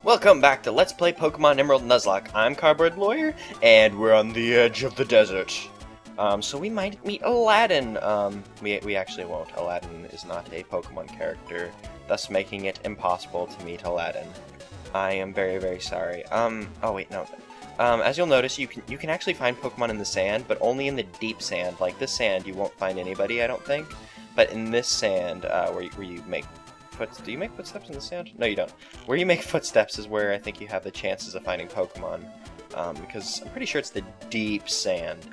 Welcome back to Let's Play Pokemon Emerald Nuzlocke. I'm Cardboard Lawyer, and we're on the edge of the desert. So we might meet Aladdin. We actually won't. Aladdin is not a Pokemon character, thus making it impossible to meet Aladdin. I am very, very sorry. Oh wait, no. As you'll notice, you can actually find Pokemon in the sand, but only in the deep sand. Like this sand, you won't find anybody, I don't think. But in this sand, where you make do you make footsteps in the sand? No, you don't. Where you make footsteps is where I think you have the chances of finding Pokemon, because I'm pretty sure it's the deep sand.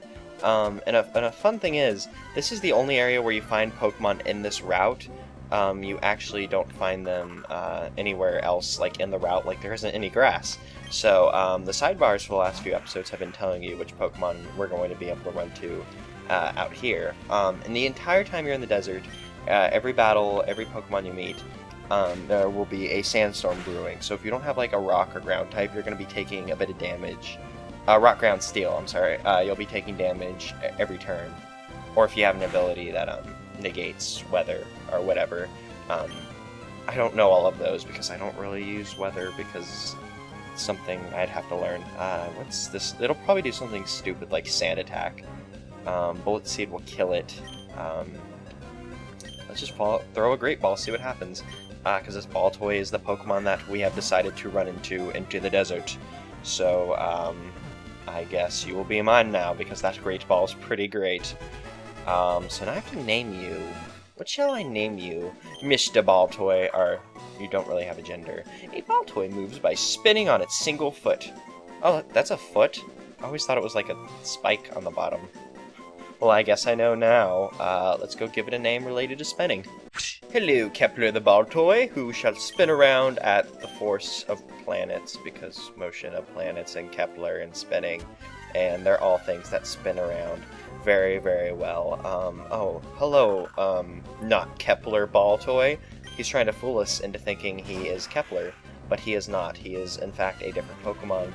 And a fun thing is, this is the only area where you find Pokemon in this route. You actually don't find them anywhere else, like in the route, like there isn't any grass. So the sidebars for the last few episodes have been telling you which Pokemon we're going to be able to run to out here. And the entire time you're in the desert, every battle, every Pokemon you meet, there will be a sandstorm brewing. So if you don't have like a rock or ground type, you're going to be taking a bit of damage. Rock, ground, steel, I'm sorry. You'll be taking damage every turn. Or if you have an ability that negates weather or whatever. I don't know all of those because I don't really use weather because it's something I'd have to learn. What's this? It'll probably do something stupid like Sand Attack. Bullet Seed will kill it. Let's just throw a Great Ball, see what happens. Because this Baltoy is the Pokemon that we have decided to run into the desert. So, I guess you will be mine now, because that Great Ball is pretty great. So now I have to name you. What shall I name you? Mr. Baltoy, or you don't really have a gender. A Baltoy moves by spinning on its single foot. Oh, that's a foot? I always thought it was like a spike on the bottom. Well, I guess I know now. Let's go give it a name related to spinning. Hello, Kepler the Baltoy, who shall spin around at the force of planets, because motion of planets and Kepler and spinning, and they're all things that spin around very, very well. Oh, hello, not Kepler Baltoy. He's trying to fool us into thinking he is Kepler, but he is not. He is, in fact, a different Pokemon.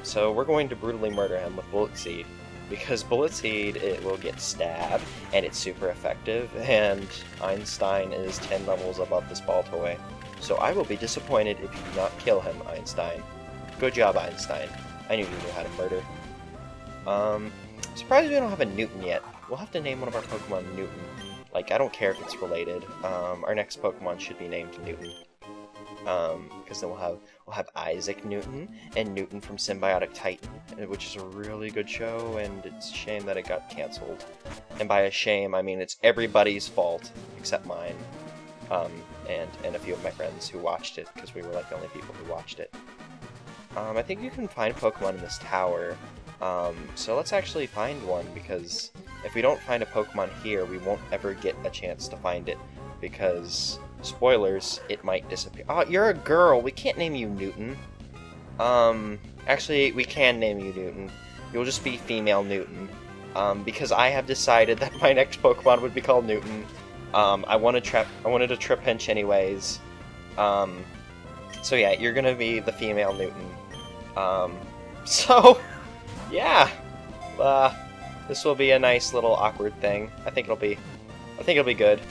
So we're going to brutally murder him with Bullet Seed. Because Bullet Seed, it will get stabbed, and it's super effective, and Einstein is 10 levels above this Baltoy. So I will be disappointed if you do not kill him, Einstein. Good job, Einstein. I knew you knew how to murder. Surprised we don't have a Newton yet. We'll have to name one of our Pokemon Newton. Like, I don't care if it's related. Our next Pokemon should be named Newton. Because then we'll have Isaac Newton and Newton from Symbiotic Titan, which is a really good show, and it's a shame that it got cancelled. And by a shame, I mean it's everybody's fault except mine, and a few of my friends who watched it, because we were like the only people who watched it. I think you can find Pokemon in this tower, so let's actually find one, because if we don't find a Pokemon here, we won't ever get a chance to find it, because spoilers, it might disappear. Oh, you're a girl. We can't name you Newton. Actually, we can name you Newton. You'll just be female Newton. Because I have decided that my next Pokemon would be called Newton. I wanted a Trapinch anyways. So yeah, you're gonna be the female Newton. So, yeah. This will be a nice little awkward thing. I think it'll be good.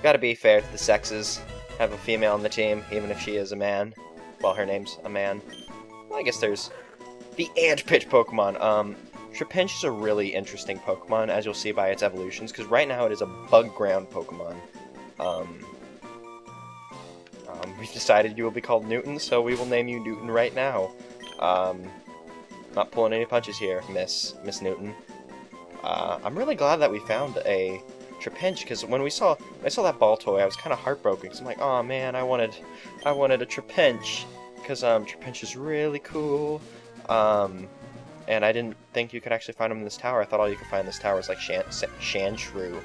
Gotta be fair to the sexes. Have a female on the team, even if she is a man. Well, her name's a man. Well, I guess there's the Ant Pit Pokemon. Trapinch is a really interesting Pokemon, as you'll see by its evolutions, because right now it is a bug ground Pokemon. We've decided you will be called Newton, so we will name you Newton right now. Not pulling any punches here, Miss Newton. I'm really glad that we found a Trapinch, because when I saw that Baltoy, I was kind of heartbroken, because I'm like, oh man, I wanted a Trapinch, because Trapinch is really cool, and I didn't think you could actually find him in this tower. I thought all you could find in this tower was like Sandshrew,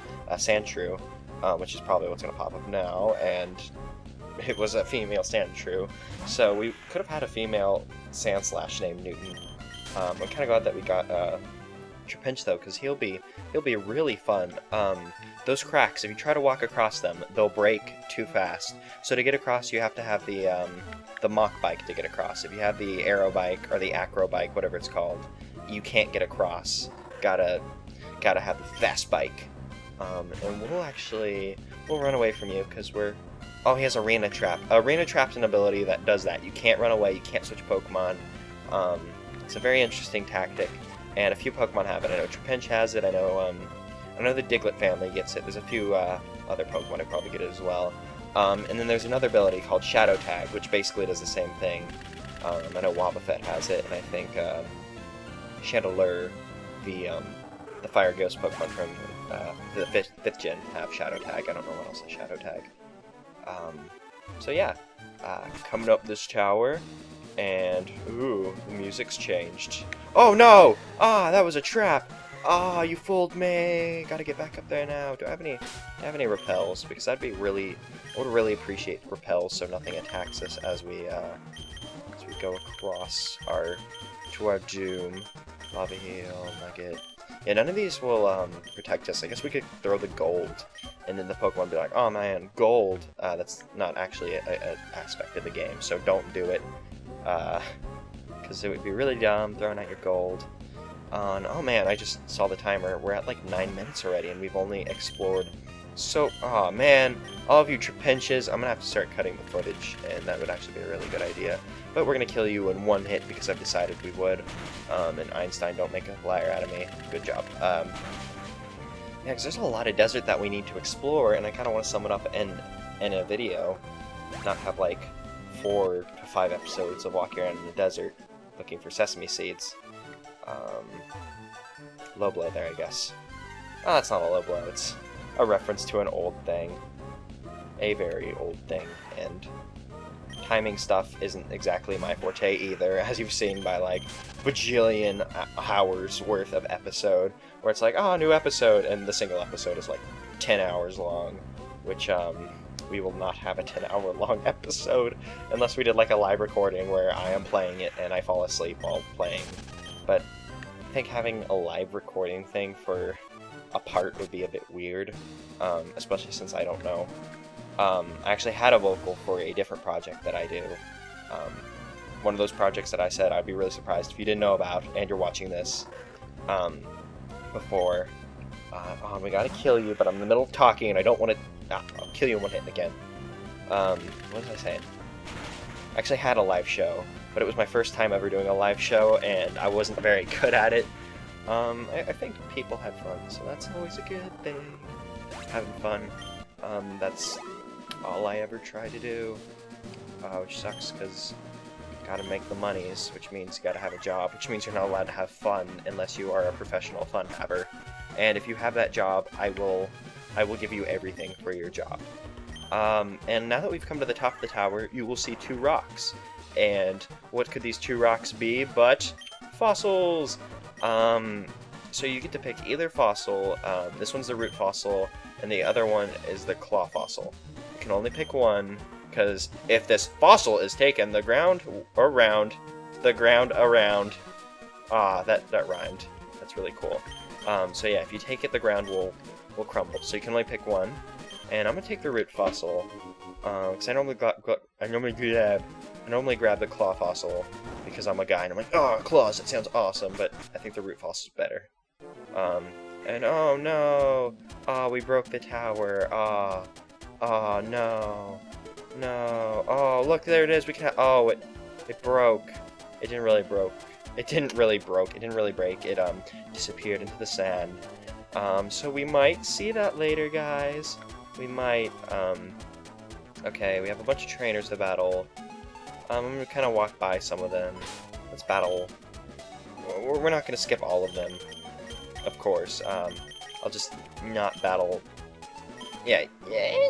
which is probably what's going to pop up now, and it was a female Sandshrew, so we could have had a female Sandslash named Newton. I'm kind of glad that we got Trapinch though, because he'll be really fun. Those cracks, if you try to walk across them, they'll break too fast. So to get across, you have to have the Mach Bike to get across. If you have the Aero Bike or the Acro Bike, whatever it's called, you can't get across. Gotta have the Fast Bike. And we'll run away from you because we're Oh, he has Arena Trap. Arena Trap's an ability that does that. You can't run away, you can't switch Pokemon. It's a very interesting tactic, and a few Pokemon have it. I know Trapinch has it, I know the Diglett family gets it. There's a few other Pokemon who probably get it as well. And then there's another ability called Shadow Tag, which basically does the same thing. I know Wobbuffet has it, and I think Chandelure, the Fire Ghost Pokemon from the 5th gen, have Shadow Tag. I don't know what else has Shadow Tag. So yeah, coming up this tower, and ooh, the music's changed. Oh no! Ah, that was a trap! Ah, you fooled me! Gotta get back up there now. Do I have any repels? Because I would really appreciate repels so nothing attacks us as we go across to our doom. Lava Heal, Nugget. Yeah, none of these will protect us. I guess we could throw the gold, and then the Pokemon would be like, oh man, gold. That's not actually an aspect of the game, so don't do it. Because it would be really dumb throwing out your gold. Oh man, I just saw the timer. We're at like 9 minutes already, and we've only explored so... Oh man, all of you Trapinches, I'm gonna have to start cutting the footage, and that would actually be a really good idea. But we're gonna kill you in one hit because I've decided we would. And Einstein, don't make a liar out of me. Good job. Yeah, because there's a lot of desert that we need to explore, and I kind of want to sum it up in a video. Not have like 4 to 5 episodes of walking around in the desert looking for sesame seeds. Low blow there, I guess. Oh, that's not a low blow, it's a reference to an old thing. A very old thing, and timing stuff isn't exactly my forte either, as you've seen by like bajillion hours worth of episode, where it's like, oh, new episode, and the single episode is like 10 hours long, which, we will not have a 10-hour long episode, unless we did like a live recording where I am playing it and I fall asleep while playing. But I think having a live recording thing for a part would be a bit weird, especially since I don't know. I actually had a vocal for a different project that I do. One of those projects that I said I'd be really surprised if you didn't know about, and you're watching this before. Oh, we gotta kill you, but I'm in the middle of talking and I don't want to... I'll kill you in one hit again. What was I saying? I actually had a live show, but it was my first time ever doing a live show, and I wasn't very good at it. I think people had fun, so that's always a good thing. Having fun. That's all I ever try to do. Which sucks, because you gotta make the monies, which means you gotta have a job, which means you're not allowed to have fun unless you are a professional fun haver. And if you have that job, I will give you everything for your job. And now that we've come to the top of the tower, you will see 2 rocks. And what could these 2 rocks be but fossils? So you get to pick either fossil. This one's the root fossil, and the other one is the claw fossil. You can only pick one, because if this fossil is taken, the ground around. Ah, that rhymed. That's really cool. So yeah, if you take it, the ground will crumble. So you can only pick one. And I'm gonna take the root fossil, because I normally grab the claw fossil because I'm a guy and I'm like, oh, claws, that sounds awesome. But I think the root fossil is better. And oh no, we broke the tower. Oh no, oh look, there it is. We can. Oh, it broke. It didn't really broke. It didn't really break. It disappeared into the sand. So we might see that later, guys. We might. Okay, we have a bunch of trainers to battle. I'm gonna kind of walk by some of them. Let's battle. We're not gonna skip all of them, of course. I'll just not battle. Yeah,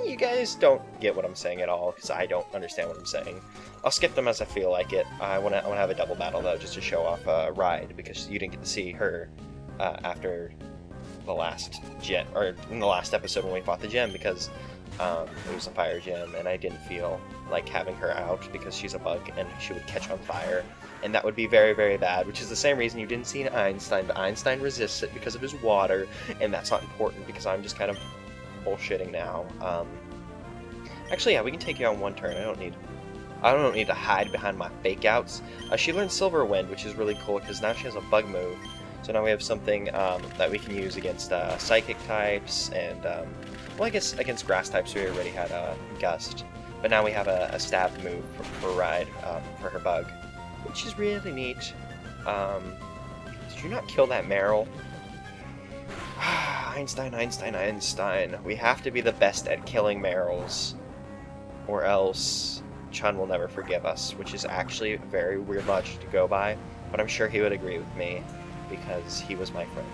you guys don't get what I'm saying at all, because I don't understand what I'm saying. I'll skip them as I feel like it. I wanna have a double battle though, just to show off Ride, because you didn't get to see her after the last gym, or in the last episode when we fought the gym, because it was a fire gym, and I didn't feel like having her out because she's a bug and she would catch on fire, and that would be very, very bad, which is the same reason you didn't see Einstein, but Einstein resists it because of his water, and that's not important because I'm just kind of bullshitting now. Actually, yeah, we can take you on one turn. I don't need to hide behind my fake outs. She learned Silver Wind, which is really cool because now she has a bug move. So now we have something that we can use against psychic types, and well, I guess against grass types we already had Gust. But now we have a stab move for Ride, for her bug, which is really neat. Did you not kill that Meryl? Einstein, Einstein, Einstein. We have to be the best at killing Meryls, or else Chun will never forgive us, which is actually a very weird logic to go by, but I'm sure he would agree with me, because he was my friend.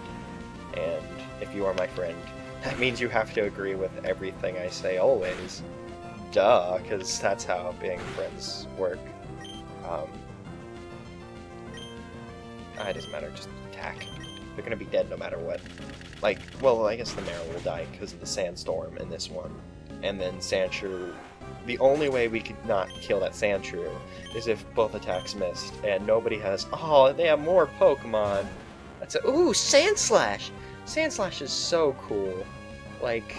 And if you are my friend, that means you have to agree with everything I say always. Duh, because that's how being friends work. It doesn't matter, just attack. They're gonna be dead no matter what. Like, well, I guess the Meryl will die because of the Sandstorm in this one. And then Sandshrew, the only way we could not kill that Sandshrew is if both attacks missed, and nobody has... Oh, they have more Pokemon! That's a... Ooh, Sandslash! Sandslash is so cool. Like,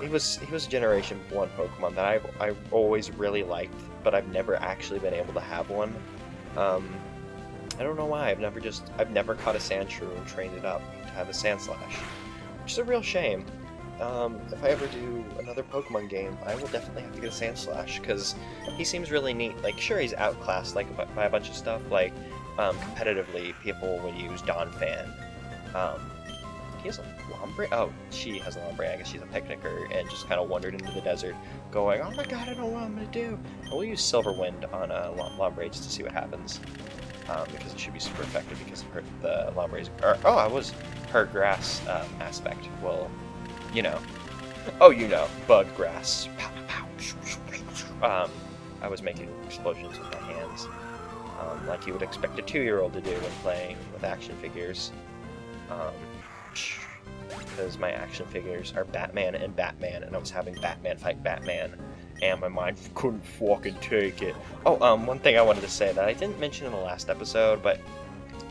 he was a Generation 1 Pokemon that I've always really liked, but I've never actually been able to have one. I don't know why, I've never caught a Sandshrew and trained it up to have a Sandslash, which is a real shame. If I ever do another Pokemon game, I will definitely have to get a Sandslash, because he seems really neat. Like, sure, he's outclassed, like, by a bunch of stuff, like, competitively, people would use Donphan. He has a Lombre? Oh, she has a Lombre, I guess she's a picnicker, and just kind of wandered into the desert, going, oh my god, I don't know what I'm gonna do! And we'll use Silverwind on Lombre just to see what happens. Because it should be super effective because of the Lombre's... her grass aspect will... You know. Oh, you know. Bug grass. Pow, pow, pow. I was making explosions with my hands. Like you would expect a 2-year-old to do when playing with action figures. Because my action figures are Batman, and I was having Batman fight Batman, and my mind couldn't fucking take it. Oh, one thing I wanted to say that I didn't mention in the last episode, but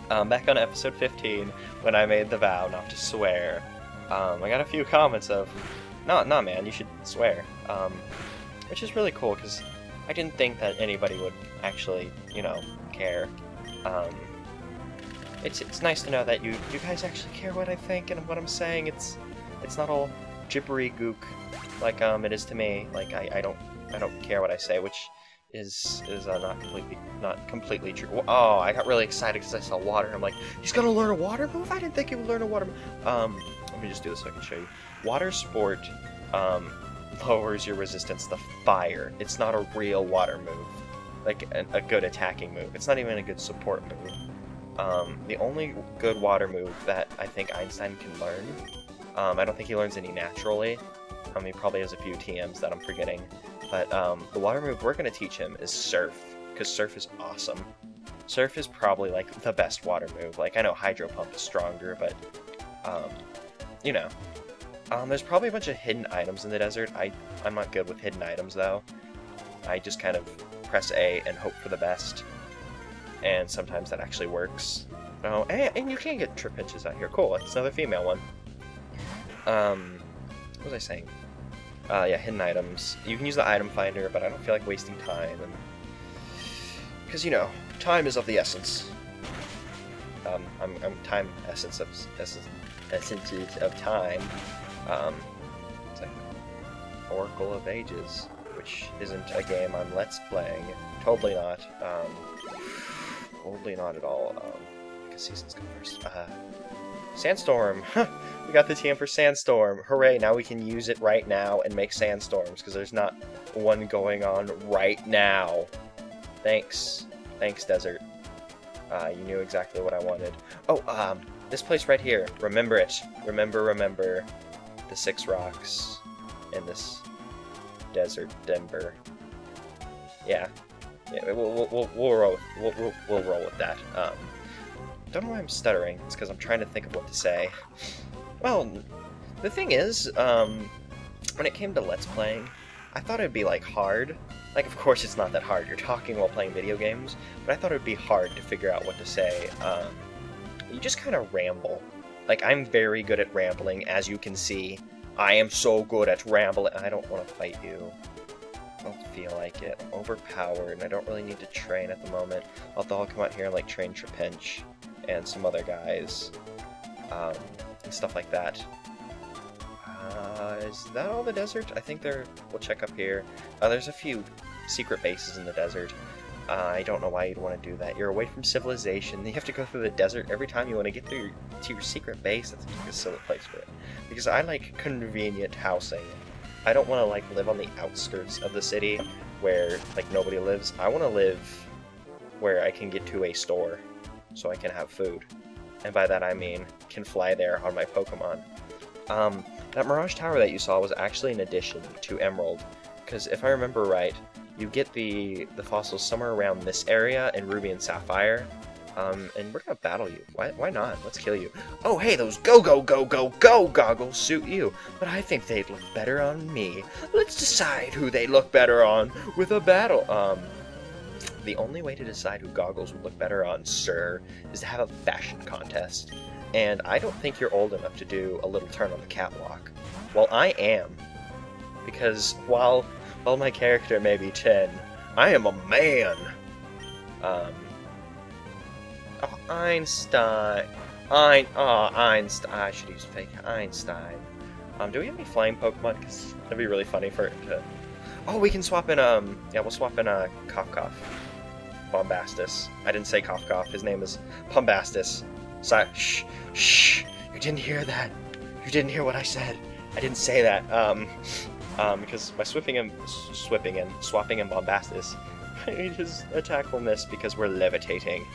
back on episode 15, when I made the vow not to swear, I got a few comments of, no man, you should swear, which is really cool, because I didn't think that anybody would actually, you know, care. It's nice to know that you guys actually care what I think and what I'm saying. It's not all gibbery gook like it is to me. Like I don't care what I say, which is not completely true. Oh, I got really excited because I saw water. I'm like, he's gonna learn a water move? I didn't think he would learn a water move. Let me just do this so I can show you. Water Sport lowers your resistance to fire. It's not a real water move, like a good attacking move. It's not even a good support move. The only good water move that I think Einstein can learn, I don't think he learns any naturally. He probably has a few TMs that I'm forgetting. But the water move we're going to teach him is Surf, because Surf is awesome. Surf is probably like the best water move. Like, I know Hydro Pump is stronger, but, you know. There's probably a bunch of hidden items in the desert. I'm not good with hidden items, though. I just kind of press A and hope for the best. And sometimes that actually works. Oh, and you can get Trapinches out here. Cool, it's another female one. What was I saying? Yeah, hidden items. You can use the item finder, but I don't feel like wasting time. Because, you know, time is of the essence. I'm time essence of time. It's like Oracle of Ages, which isn't a game I'm Let's Playing. Totally not. Totally not at all. Because seasons come first. Sandstorm! We got the TM for Sandstorm! Hooray, now we can use it right now and make Sandstorms, because there's not one going on right now. Thanks. Thanks, Desert. You knew exactly what I wanted. Oh, this place right here. Remember it. Remember the 6 rocks in this desert Denver. Yeah. Yeah, we'll roll with that. Don't know why I'm stuttering. It's because I'm trying to think of what to say. Well, the thing is, when it came to Let's Playing, I thought it'd be, like, hard. Like, of course it's not that hard. You're talking while playing video games. But I thought it'd be hard to figure out what to say. You just kind of ramble. Like, I'm very good at rambling, as you can see. I am so good at rambling. I don't want to fight you. I don't feel like it. I'm overpowered, and I don't really need to train at the moment. Although I'll come out here and, like, train Trapinch and some other guys. And stuff like that. Is that all the desert? I think we'll check up here. There's a few secret bases in the desert. I don't know why you'd want to do that. You're away from civilization. You have to go through the desert every time you want to get to your secret base. That's a silly place for it. Because I like convenient housing. I don't want to like live on the outskirts of the city where like nobody lives. I want to live where I can get to a store so I can have food. And by that I mean can fly there on my Pokemon. That Mirage Tower that you saw was actually an addition to Emerald. Because if I remember right, you get the fossils somewhere around this area in Ruby and Sapphire, and we're gonna battle you. Why not? Let's kill you. Oh, hey, those go goggles suit you, but I think they'd look better on me. Let's decide who they look better on with a battle. The only way to decide who goggles would look better on, sir, is to have a fashion contest. And I don't think you're old enough to do a little turn on the catwalk. Well, I am, because while my character may be 10, I am a man! Oh, Einstein. Einstein. I should use fake Einstein. Do we have any flying Pokemon? Because that'd be really funny for it to... Oh, we can swap in, yeah, we'll swap in, Cough. Bombastus. I didn't say Cough. His name is Bombastus. Shh. You didn't hear that. You didn't hear what I said. I didn't say that. Because by swapping in Bombastus, his attack will miss because we're levitating.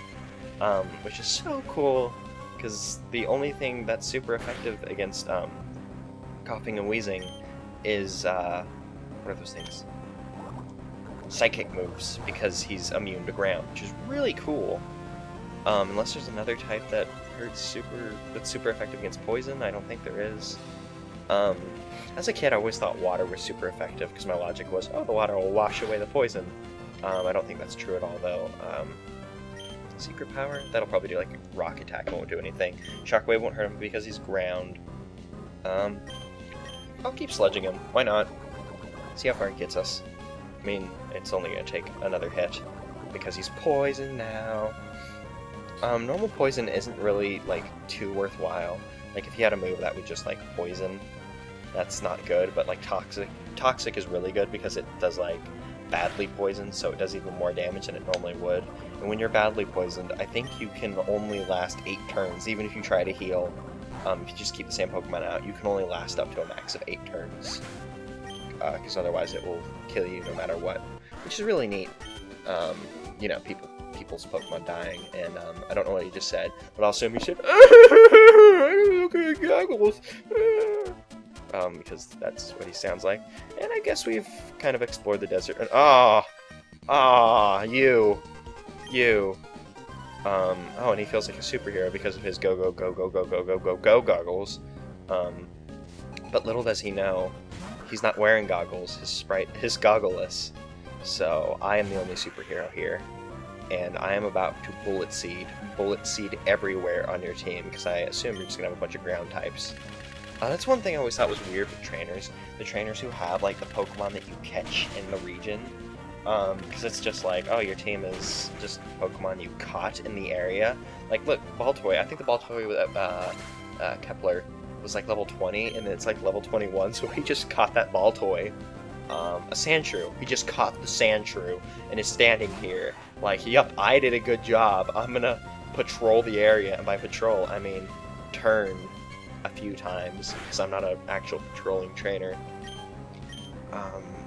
Which is so cool, because the only thing that's super effective against coughing and wheezing is, what are those things? Psychic moves, because he's immune to ground, which is really cool. Unless there's another type that that's super effective against poison, I don't think there is. As a kid, I always thought water was super effective, because my logic was, oh, the water will wash away the poison. I don't think that's true at all, though. Secret power? That'll probably do, like, rock attack, won't do anything. Shockwave won't hurt him because he's ground. I'll keep sludging him. Why not? See how far it gets us. I mean, it's only going to take another hit, because he's poisoned now. Normal poison isn't really, like, too worthwhile. Like, if he had a move that would just, like, poison, that's not good, but, like, Toxic is really good because it does, like, badly poisoned, so it does even more damage than it normally would. And when you're badly poisoned, I think you can only last 8 turns, even if you try to heal. If you just keep the same Pokemon out, you can only last up to a max of 8 turns. Because otherwise it will kill you no matter what. Which is really neat. You know, people's Pokemon dying, and I don't know what he just said, but I'll assume he said, okay, goggles. Because that's what he sounds like. And I guess we've kind of explored the desert. And you. Oh, and he feels like a superhero because of his go goggles. But little does he know, he's not wearing goggles. His sprite is goggleless. So I am the only superhero here, and I am about to bullet seed everywhere on your team, because I assume you're just gonna have a bunch of ground types. That's one thing I always thought was weird with trainers. The trainers who have, like, the Pokemon that you catch in the region. Because it's just like, oh, your team is just Pokemon you caught in the area. Like, look, Baltoy. I think the Baltoy with Kepler was, like, level 20, and it's, like, level 21, so he just caught that Baltoy. A Sandshrew. He just caught the Sandshrew, and is standing here. Like, yup, I did a good job. I'm gonna patrol the area, and by patrol, I mean turn a few times, because I'm not an actual patrolling trainer.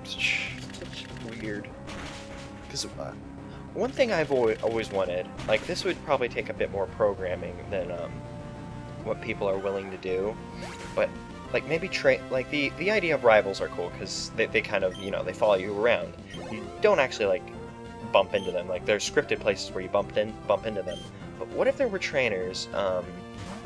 Such weird. Because one thing I've always wanted, like, this would probably take a bit more programming than what people are willing to do, but like maybe like the idea of rivals are cool because they kind of, you know, they follow you around. You don't actually like bump into them. Like, there's scripted places where you bump into them. But what if there were trainers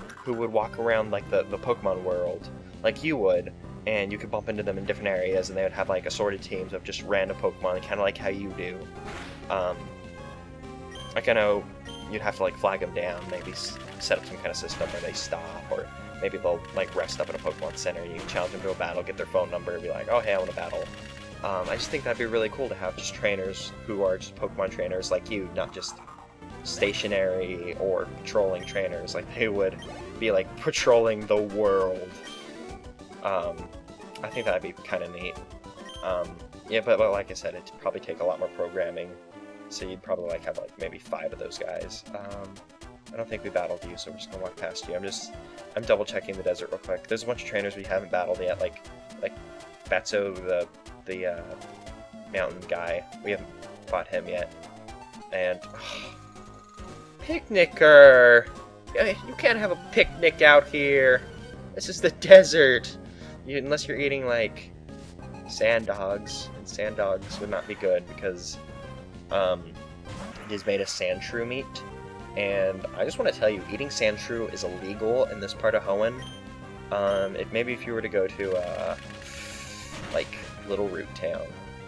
who would walk around like the Pokemon world like you would, and you could bump into them in different areas, and they would have like assorted teams of just random Pokemon, kind of like how you do. Like, I know you'd have to like flag them down, maybe set up some kind of system where they stop, or maybe they'll like rest up in a Pokemon Center, and you can challenge them to a battle, get their phone number, and be like, oh hey, I want to battle. I just think that'd be really cool to have just trainers who are just Pokemon trainers like you, not just stationary or patrolling trainers. Like, they would be like patrolling the world. I think that'd be kind of neat. Yeah, but like I said, it'd probably take a lot more programming, so you'd probably like have like maybe 5 of those guys. I don't think we battled you, so we're just gonna walk past you. I'm double checking the desert real quick. There's a bunch of trainers we haven't battled yet, like Fatso, the mountain guy. We haven't fought him yet. And picnicker! You can't have a picnic out here. This is the desert. Unless you're eating like sand dogs, and sand dogs would not be good because it is made of sand shrew meat. And I just want to tell you, eating sand shrew is illegal in this part of Hoenn. If you were to go to like Little Root Town.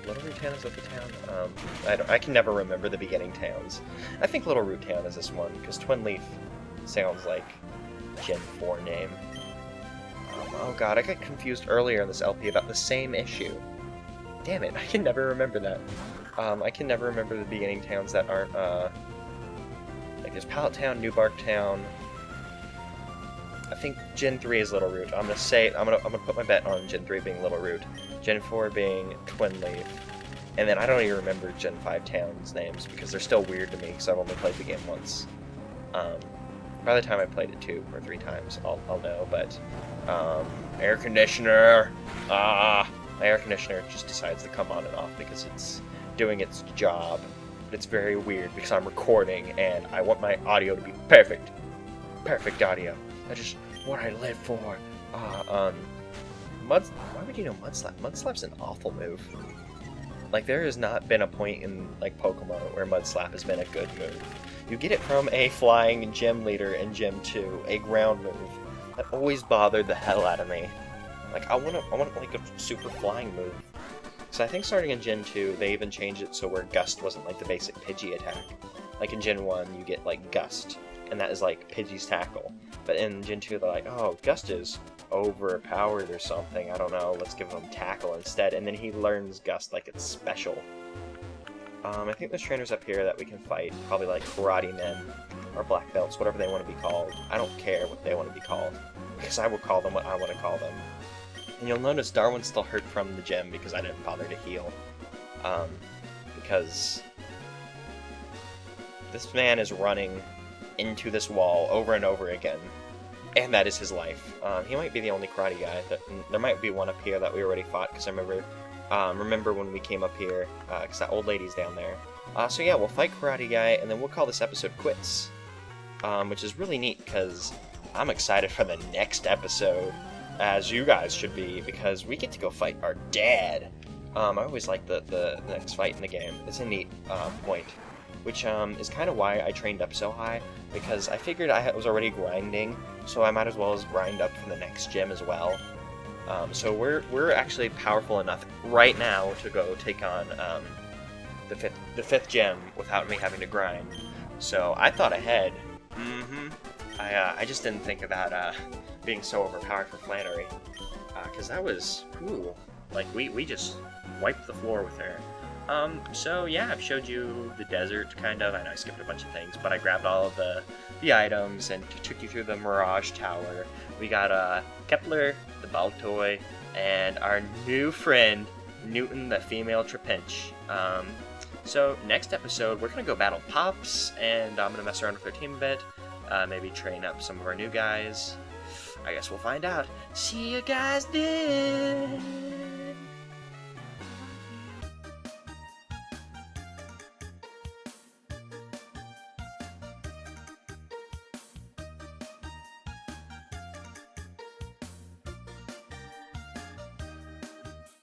Little Root Town, is that the town? I can never remember the beginning towns. I think Little Root Town is this one, because Twin Leaf sounds like Gen 4 name. Oh god, I got confused earlier in this LP about the same issue. Damn it, I can never remember that. I can never remember the beginning towns that aren't, like there's Pallet Town, New Bark Town. I think Gen 3 is Little Root. I'm gonna put my bet on Gen 3 being Little Root, Gen 4 being Twin Leaf, and then I don't even remember Gen 5 towns' names because they're still weird to me because I've only played the game once. By the time I played it 2 or 3 times, I'll know, but air conditioner! My air conditioner just decides to come on and off because it's doing its job. But it's very weird because I'm recording and I want my audio to be perfect. Perfect audio. That's just what I live for. Why would you know Mudslap? Mudslap's an awful move. Like, there has not been a point in, like, Pokemon where Mudslap has been a good move. You get it from a flying gym leader in Gym 2, a ground move. That always bothered the hell out of me. Like, I want like, a super flying move. So I think starting in Gen 2, they even changed it so where Gust wasn't, like, the basic Pidgey attack. Like, in Gen 1, you get, like, Gust, and that is, like, Pidgey's tackle. But in Gen 2, they're like, oh, Gust is overpowered or something, I don't know, let's give him tackle instead, and then he learns Gust like it's special. I think there's trainers up here that we can fight, probably like karate men, or black belts, whatever they want to be called. I don't care what they want to be called, because I will call them what I want to call them. And you'll notice Darwin's still hurt from the gym because I didn't bother to heal. Because this man is running into this wall over and over again. And that is his life. He might be the only karate guy. There might be one up here that we already fought, because I remember when we came up here, because that old lady's down there. So yeah, we'll fight Karate Guy, and then we'll call this episode quits. Which is really neat, because I'm excited for the next episode, as you guys should be, because we get to go fight our dad. I always like the next fight in the game. It's a neat point. Which is kind of why I trained up so high, because I figured I was already grinding, so I might as well grind up for the next gym as well. So we're actually powerful enough right now to go take on the fifth gym without me having to grind. So I thought ahead. I just didn't think about being so overpowered for Flannery, because that was like we just wiped the floor with her. So yeah, I've showed you the desert, kind of. I know I skipped a bunch of things, but I grabbed all of the items and took you through the Mirage Tower. We got Kepler, the Baltoy, and our new friend, Newton, the female Trapinch. So next episode, we're going to go battle Pops, and I'm going to mess around with our team a bit, maybe train up some of our new guys. I guess we'll find out. See you guys then!